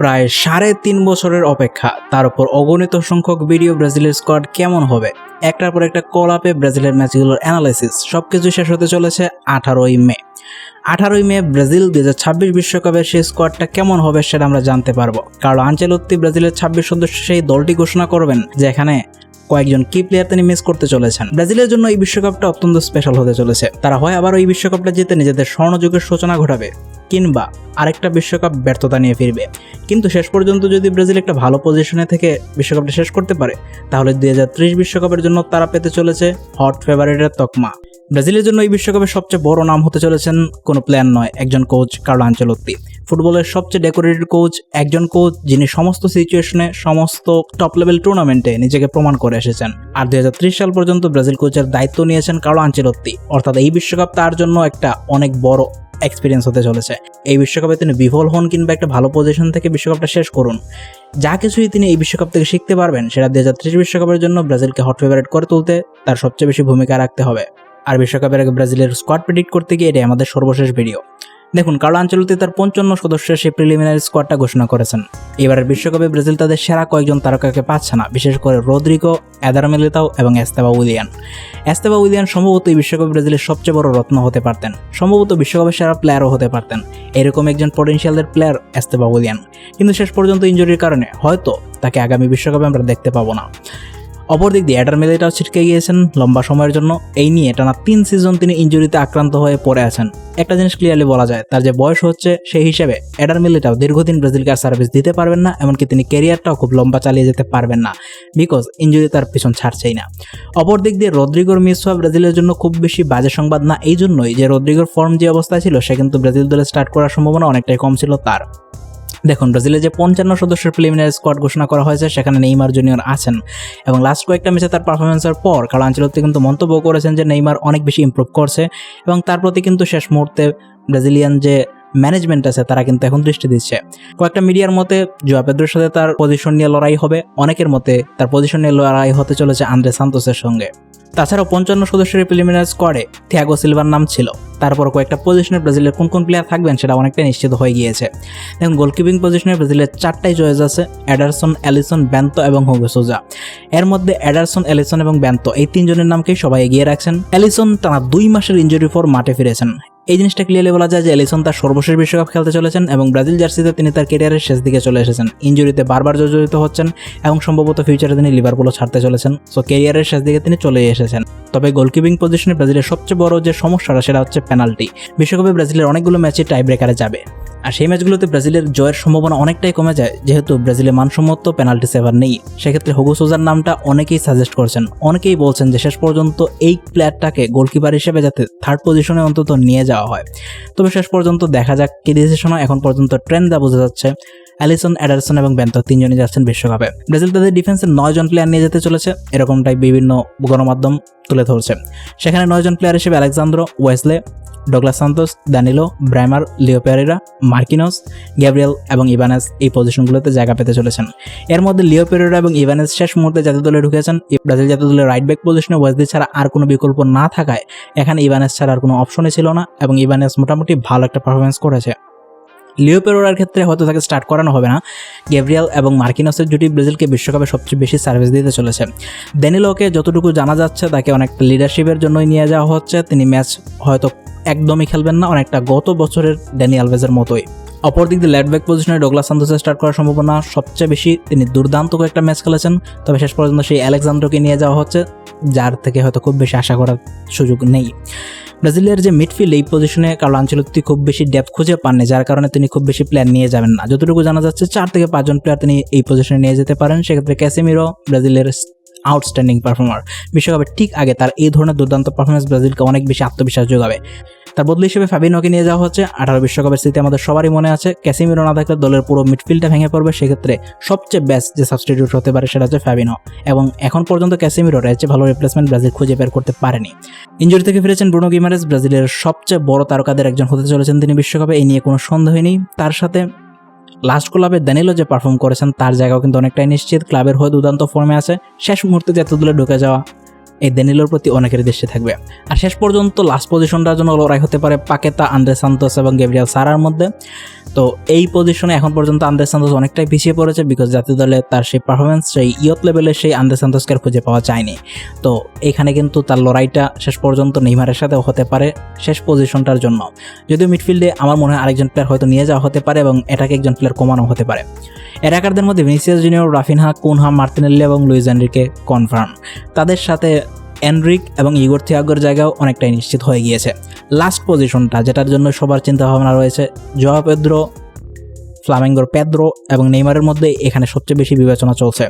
প্রায় 3.5 বছরের অপেক্ষা, তার উপর অগণিত সংখ্যক ভিডিও, ব্রাজিলের স্কোয়াড কেমন হবে, একটার পর একটা কল আপে ব্রাজিলের ম্যাচগুলোর অ্যানালাইসিস সবকিছু শেষ হতে চলেছে 18ই মে। 18ই মে ব্রাজিল 2026 বিশ্বকাপের সেই স্কোয়াডটা কেমন হবে সেটা আমরা জানতে পারবো। কার্লো আনচেলত্তি ব্রাজিলের 26 সদস্য সেই দলটি ঘোষণা করবেন, যেখানে কয়েকজন কি প্লেয়ার তিনি মিস করতে চলেছেন। ব্রাজিলের জন্য এই বিশ্বকাপটা অত্যন্ত স্পেশাল হতে চলেছে। তারা হয় আবার এই বিশ্বকাপটা জিতে নিজেদের স্বর্ণযুগের সূচনা ঘটাবে, কিংবা আরেকটা বিশ্বকাপ ব্যর্থতা নিয়ে ফিরবে। কিন্তু শেষ পর্যন্ত যদি ব্রাজিল একটা ভালো পজিশনে থেকে বিশ্বকাপটা শেষ করতে পারে, তাহলে 2030 বিশ্বকাপের জন্য তারা পেতে চলেছে হট ফেভারিটের তকমা। ব্রাজিলের জন্য এই বিশ্বকাপের সবচেয়ে বড় নাম হতে চলেছেন কোনো প্লেয়ার নয়, একজন কোচ, কার্লো আনচেলত্তি। ফুটবলের সবচেয়ে ডেকোরেটেড কোচ, একজন কোচ যিনি সমস্ত সিচুয়েশনে, সমস্ত টপ লেভেল টুর্নামেন্টে নিজেকে প্রমাণ করে এসেছেন। আর 2030 সাল পর্যন্ত ব্রাজিল কোচের দায়িত্ব নিয়েছেন কার্লো আনচেলত্তি। অর্থাৎ এই বিশ্বকাপ তার জন্য একটা অনেক বড় এক্সপিরিয়েন্স হতে চলেছে। এই বিশ্বকাপে তিনি বিফল হন কিংবা একটা ভালো পজিশন থেকে বিশ্বকাপটা শেষ করুন, যা কিছুই তিনি এই বিশ্বকাপ থেকে শিখতে পারবেন, সেটা 2030 বিশ্বকাপের জন্য ব্রাজিলকে হট ফেভারিট করে তুলতে তার সবচেয়ে বেশি ভূমিকা রাখতে হবে। আর বিশ্বকাপের আগে ব্রাজিলের স্কোয়াড প্রেডিক্ট করতে গিয়ে এটাই আমাদের সর্বশেষ ভিডিও। দেখুন, কার্লো আনচেলত্তি তার 55 সদস্যের সেই প্রিলিমিনারি স্কোয়াডটা ঘোষণা করেছেন। এবারের বিশ্বকাপে ব্রাজিল তাদের সেরা কয়েকজন তারকাকে পাচ্ছে না, বিশেষ করে রদ্রিগো, এদার মিলিতাও এবং এস্তেবা উইলিয়ান। এস্তেবা উইলিয়ান সম্ভবত এই বিশ্বকাপে ব্রাজিলের সবচেয়ে বড় রত্ন হতে পারতেন, সম্ভবত বিশ্বকাপের সেরা প্লেয়ারও হতে পারতেন। এরকম একজন পটেনশিয়ালের প্লেয়ার এস্তেবা উইলিয়ান, কিন্তু শেষ পর্যন্ত ইনজুরির কারণে হয়তো তাকে আগামী বিশ্বকাপে আমরা দেখতে পাবো না। অপরদিক দিয়ে এডার মিলিতাও ছিটকে গিয়েছেন লম্বা সময়ের জন্য। এই নিয়ে টানা 3 সিজন তিনি ইনজুরিতে আক্রান্ত হয়ে পড়ে আছেন। একটা জিনিস ক্লিয়ারলি বলা যায়, তার যে বয়স হচ্ছে সেই হিসেবে এডার মিলিতাও দীর্ঘদিন ব্রাজিলকে আর সার্ভিস দিতে পারবেন না, এমনকি তিনি ক্যারিয়ারটাও খুব লম্বা চালিয়ে যেতে পারবেন না, বিকজ ইনজুরি তার পিছন ছাড়ছেই না। অপরদিক দিয়ে রদ্রিগোর মিস হওয়া ব্রাজিলের জন্য খুব বেশি বাজে সংবাদ না, এই জন্যই যে রদ্রিগোর ফর্ম যে অবস্থায় ছিল, সে কিন্তু ব্রাজিল দলে স্টার্ট করার সম্ভাবনা অনেকটাই কম ছিল তার। দেখুন, ব্রাজিলের যে 55 সদস্যের প্রিলিমিনারি স্কোয়াড ঘোষণা করা হয়েছে, সেখানে নেইমার জুনিয়র আছেন এবং লাস্ট কয়েকটা ম্যাচে তার পারফরমেন্সের পর কার্লো আনচেলত্তি কিন্তু মন্তব্য করেছেন যে নেইমার অনেক বেশি ইমপ্রুভ করছে এবং তার প্রতি কিন্তু শেষ মুহূর্তে ব্রাজিলিয়ান যে ম্যানেজমেন্ট আছে তারা কিন্তু এখন দৃষ্টি দিচ্ছে। কয়েকটা মিডিয়ার মতে জোয়া পেদ্রোর সাথে তার পজিশন নিয়ে লড়াই হবে, অনেকের মতে তার পজিশন নিয়ে লড়াই হতে চলেছে আন্দ্রে সান্তোসের সঙ্গে। তাছাড়াও 55 সদস্যের প্রিলিমিনারি স্কোয়াডে থিয়াগো সিলভার নাম ছিল। তারপর কয়েকটা পজিশনে ব্রাজিলের কোন কোন প্লেয়ার থাকবেন সেটা অনেকটাই নিশ্চিত হয়ে গিয়েছে। দেখুন, গোলকিপিং পজিশনে ব্রাজিলের 4টাই চয়েস আছে, এডারসন, এলিসন, বেন্তো এবং হুগো সোজা। এর মধ্যে এডারসন, এলিসন এবং বেন্তো এই 3 জনের নামকেই সবাই এগিয়ে রাখছেন। এলিসন টানা 2 মাসের ইনজুরি পর মাঠে ফিরেছেন। এই জিনিসটা ক্লিয়ারলি বলা যায় যে এলিসন তার সর্বশেষ বিশ্বকাপ খেলতে চলেছেন এবং ব্রাজিল জার্সিতে তিনি তার ক্যারিয়ারের শেষ দিকে চলে এসেছেন। ইনজুরিতে বারবার জর্জরিত হচ্ছেন এবং সম্ভবত ফিউচারে তিনি লিভারপুলও ছাড়তে চলেছেন। সো ক্যারিয়ারের শেষ দিকে তিনি চলে এসেছেন। তবে গোলকিপিং পজিশনে ব্রাজিলের সবচেয়ে বড় যে সমস্যাটা সেটা হচ্ছে পেনাল্টি। বিশ্বকাপে ব্রাজিলের অনেকগুলো ম্যাচে টাই ব্রেকারে যাবে, আর সেই ম্যাচগুলোতে ব্রাজিলের জয়ের সম্ভাবনা অনেকটাই কমে যায়, যেহেতু ব্রাজিলের মানসম্মত পেনাল্টি সেভার নেই। সেক্ষেত্রে হুগো সোজার নামটা অনেকেই সাজেস্ট করছেন, অনেকেই বলছেন যে শেষ পর্যন্ত এই প্লেয়ারটাকে গোলকিপার হিসেবে যাতে থার্ড পজিশনে অন্তত নিয়ে যাওয়া হয়। তবে শেষ পর্যন্ত দেখা যাক কি ডিসিশন হয়। এখন পর্যন্ত ট্রেন্ড যা বোঝা যাচ্ছে, এলিসন, এডারসন এবং বেন্তো 3 জনই যাচ্ছেন বিশ্বকাপে। ব্রাজিল তাদের ডিফেন্সে 9 জন প্লেয়ার নিয়ে যেতে চলেছে, এরকমটাই বিভিন্ন গণমাধ্যম তুলে ধরছে। সেখানে 9 জন প্লেয়ার হিসেবে আলেক্সান্দ্রো, ওয়েসলে, ডগলাস সান্তোস, দানিলো, ব্রাইমার, লিও পেরেরা, মার্কিনোস, গ্যাব্রিয়েল এবং ইভানেস এই পজিশনগুলোতে জায়গা পেতে চলেছেন। এর মধ্যে লিও পেরেরা এবং ইভানেস শেষ মুহূর্তে জাতীয় দলে ঢুকেছেন। ব্রাজিল জাতীয় দলের রাইট ব্যাক পজিশনে ওয়েসলি ছাড়া আর কোনো বিকল্প না থাকায় এখানে ইভানেস ছাড়া আর কোনো অপশনই ছিল না এবং ইভানেস মোটামুটি ভালো একটা পারফরমেন্স করেছে। লিও পেরেরার ক্ষেত্রে হয়তো তাকে স্টার্ট করানো হবে না। গ্যাব্রিয়েল এবং মার্কিনোসের জুটি ব্রাজিলকে বিশ্বকাপে সবচেয়ে বেশি সার্ভিস দিতে চলেছে। দানিলোকে যতটুকু জানা যাচ্ছে তাকে অনেকটা লিডারশিপের জন্যই নিয়ে যাওয়া হচ্ছে। তিনি ম্যাচ হয়তো একদমই খেলবেন না, অনেকটা গত বছরের ড্যানি আলভেজের মতোই। অপরদিক দিয়ে লেফট ব্যাক পজিশনে ডগলাস সান্তোসের স্টার্ট করার সম্ভাবনা সবচেয়ে বেশি। তিনি দুর্দান্ত একটা ম্যাচ খেলেছেন, তবে শেষ পর্যন্ত সেই আলেক্সান্দ্রোকে নিয়ে যাওয়া হচ্ছে, যার থেকে হয়তো খুব বেশি আশা করার সুযোগ নেই। ব্রাজিলের যে মিডফিল্ড এই পজিশনে কার্লো আনচেলত্তি খুব বেশি ডেপথ খুঁজে পাননি, যার কারণে তিনি খুব বেশি প্লেয়ার নিয়ে যাবেন না। যতটুকু জানা যাচ্ছে 4 থেকে 5 জন প্লেয়ার তিনি এই পজিশনে নিয়ে যেতে পারেন। সেক্ষেত্রে ক্যাসেমিরো ব্রাজিলের আউটস্ট্যান্ডিং পারফর্মার, বিশ্বকাপের ঠিক আগে তার এই ধরনের দুর্দান্ত পারফরমেন্স ব্রাজিলকে অনেক বেশি আত্মবিশ্বাস যোগাবে। তার বদলি হিসেবে ফাবিনোকে নিয়ে যাওয়া হচ্ছে। 18 বিশ্বকাপের স্মৃতি আমাদের সবারই মনে আছে, ক্যাসেমিরো না থাকলে দলের পুরো মিডফিল্ডটা ভেঙে পড়বে। সেক্ষেত্রে সবচেয়ে বেস্ট যে সাবস্টিটিউট হতে পারে সেটা হচ্ছে ফাবিনো, এবং এখন পর্যন্ত ক্যাসেমিরোর এর চেয়ে ভালো রিপ্লেসমেন্ট ব্রাজিল খুঁজে বের করতে পারেনি। ইনজুরি থেকে ফিরেছেন ব্রুনো গিমারেস, ব্রাজিলের সবচেয়ে বড় তারকাদের একজন হতে চলেছেন তিনি বিশ্বকাপে, এই নিয়ে কোনো সন্দেহই নেই। তার সাথে লাস্ট ক্লাবে দানিলো যে পারফর্ম করেছেন তার জায়গাও কিন্তু অনেকটাই নিশ্চিত। ক্লাবের হয়ে দুর্দান্ত ফর্মে আছে, শেষ মুহূর্তে জাতীয় দলে ঢুকে যাওয়া এই ড্যানিলোর প্রতি অনেকেরই দৃষ্টি থাকবে। আর শেষ পর্যন্ত লাস্ট পজিশনটার জন্য লড়াই হতে পারে পাকেতা, আন্দ্রে সান্তোস এবং গ্যাব্রিয়েল সারার মধ্যে। তো এই পজিশনে এখন পর্যন্ত আন্দ্রে সান্তোস অনেকটাই পিছিয়ে পড়েছে, বিকজ জাতীয় দলে তার সেই পারফরমেন্স, সেই ইয়ত লেভেলের সেই আন্দ্রে সান্তোসকে আর খুঁজে পাওয়া যায়নি। তো এখানে কিন্তু তার লড়াইটা শেষ পর্যন্ত নেইমারের সাথেও হতে পারে শেষ পজিশনটার জন্য। যদিও মিডফিল্ডে আমার মনে হয় আরেকজন প্লেয়ার হয়তো নিয়ে যাওয়া হতে পারে এবং এটাকে একজন প্লেয়ার কমানো হতে পারে। অ্যাটাকারদের মধ্যে Vinicius junior, Raphinha, Cunha, Martinelli এবং লুইস এনরিকে কনফার্ম। তাদের সাথে এনরিক এবং ইগোর থিয়াগোর জায়গাও অনেকটাই নিশ্চিত হয়ে গিয়েছে। লাস্ট পজিশনটা, যেটার জন্য সবার চিন্তাভাবনা রয়েছে, জোয়া পেদ্রো, ফ্লামেঙ্গোর পেদ্রো এবং নেইমারের মধ্যে এখানে সবচেয়ে বেশি বিবেচনা চলছে।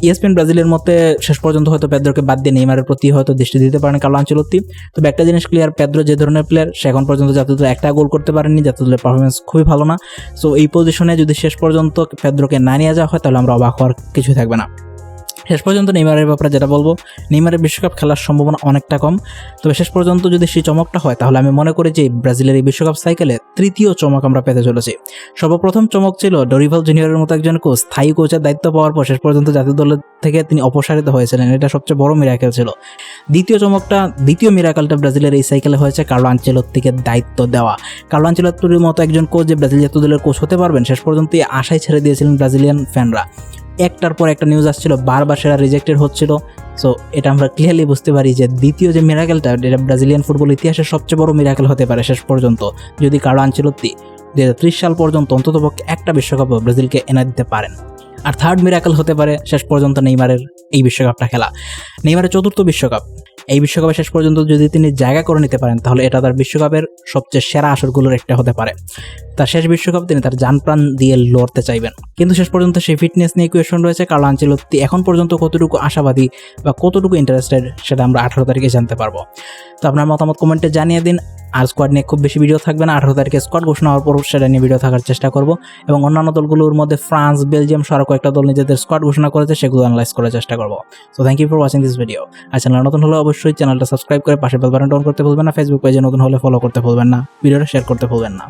ESPN ব্রাজিলের মতে শেষ পর্যন্ত হয়তো পেদ্রোকে বাদ দিয়ে নেইমারের প্রতি হয়তো দৃষ্টি দিতে পারেন কার্লো আনচেলত্তি। তবে একটা জিনিস ক্লিয়ার, পেদ্রো যে ধরনের প্লেয়ার, সে এখন পর্যন্ত জাতীয় দলে একটা গোল করতে পারেনি, জাতীয় দলের পারফরমেন্স খুবই ভালো না। সো এই পজিশনে যদি শেষ পর্যন্ত পেদ্রোকে না নিয়ে যাওয়া হয় তাহলে আমরা অবাক হওয়ার কিছুই থাকবে না। শেষ পর্যন্ত নেইমারের ব্যাপারে যেটা বলবো, নেইমারের বিশ্বকাপ খেলার সম্ভাবনা অনেকটা কম। তবে শেষ পর্যন্ত যদি সেই চমকটা হয় তাহলে আমি মনে করি যে ব্রাজিলের এই বিশ্বকাপ সাইকেলে তৃতীয় চমক আমরা পেতে চলেছি। সর্বপ্রথম চমক ছিল ডরিভাল জুনিয়রের মতো একজন কোচ স্থায়ী কোচের দায়িত্ব পাওয়ার পর শেষ পর্যন্ত জাতীয় দল থেকে তিনি অপসারিত হয়েছিলেন, এটা সবচেয়ে বড় মিরাকেল ছিল। দ্বিতীয় মিরাকেলটা ব্রাজিলের এই সাইকেলে হয়েছে কার্লো আনচেলত্তিকে দায়িত্ব দেওয়া। কার্লো আনচেলত্তির মতো একজন কোচ যে ব্রাজিল জাতীয় দলের কোচ হতে পারবেন শেষ পর্যন্ত আশায় ছেড়ে দিয়েছিলেন ব্রাজিলিয়ান ফ্যানরা। একটার পর একটা নিউজ আসছিল, বারবার সেরা রিজেক্টেড হচ্ছিল। সো এটা আমরা ক্লিয়ারলি বুঝতে পারি যে দ্বিতীয় যে মিরাকেলটা, এটা ব্রাজিলিয়ান ফুটবল ইতিহাসের সবচেয়ে বড় মিরাকেল হতে পারে শেষ পর্যন্ত, যদি কার্লো আনচেলত্তি 2030 সাল পর্যন্ত অন্ততপক্ষে একটা বিশ্বকাপ ব্রাজিলকে এনে দিতে পারেন। আর থার্ড মিরাকেল হতে পারে শেষ পর্যন্ত নেইমারের এই বিশ্বকাপটা খেলা, নেইমারের চতুর্থ বিশ্বকাপ। এই বিশ্বকাপে শেষ পর্যন্ত যদি তিনি জায়গা করে নিতে পারেন তাহলে এটা তার বিশ্বকাপের সবচেয়ে সেরা আসরগুলোর একটা হতে পারে। তার শেষ বিশ্বকাপ তিনি তার জান প্রাণ দিয়ে লড়তে চাইবেন, কিন্তু শেষ পর্যন্ত সেই ফিটনেস নিয়ে কোয়েশন রয়েছে। কার্লো আনচেলত্তি এখন পর্যন্ত কতটুকু আশাবাদী বা কতটুকু ইন্টারেস্টেড সেটা আমরা 18 তারিখে জানতে পারবো। তো আপনার মতামত কমেন্টে জানিয়ে দিন। আর স্কোয়াড নিয়ে খুব বেশি ভিডিও থাকবে না, 18 তারিখে স্কোয়াড ঘোষণা হওয়ার পর সেটা নিয়ে ভিডিও থাকার চেষ্টা করব এবং অন্যান্য দলগুলোর মধ্যে ফ্রান্স, বেলজিয়াম সহ কয়েকটা দল নিজেদের স্কোয়াড ঘোষণা করেছে, সেগুলো অ্যানালাইজ করার চেষ্টা করব। So thank you for watching this video. আর চ্যানেল নতুন হলে অবশ্যই চ্যানেলটা সাবস্ক্রাইব করে পাশে বেল বাটনটা অন করতে ভুলবেন না। ফেসবুক পেজে নতুন হলে ফলো করতে ভুলবেন না, ভিডিওটা শেয়ার করতে ভুলবেন না।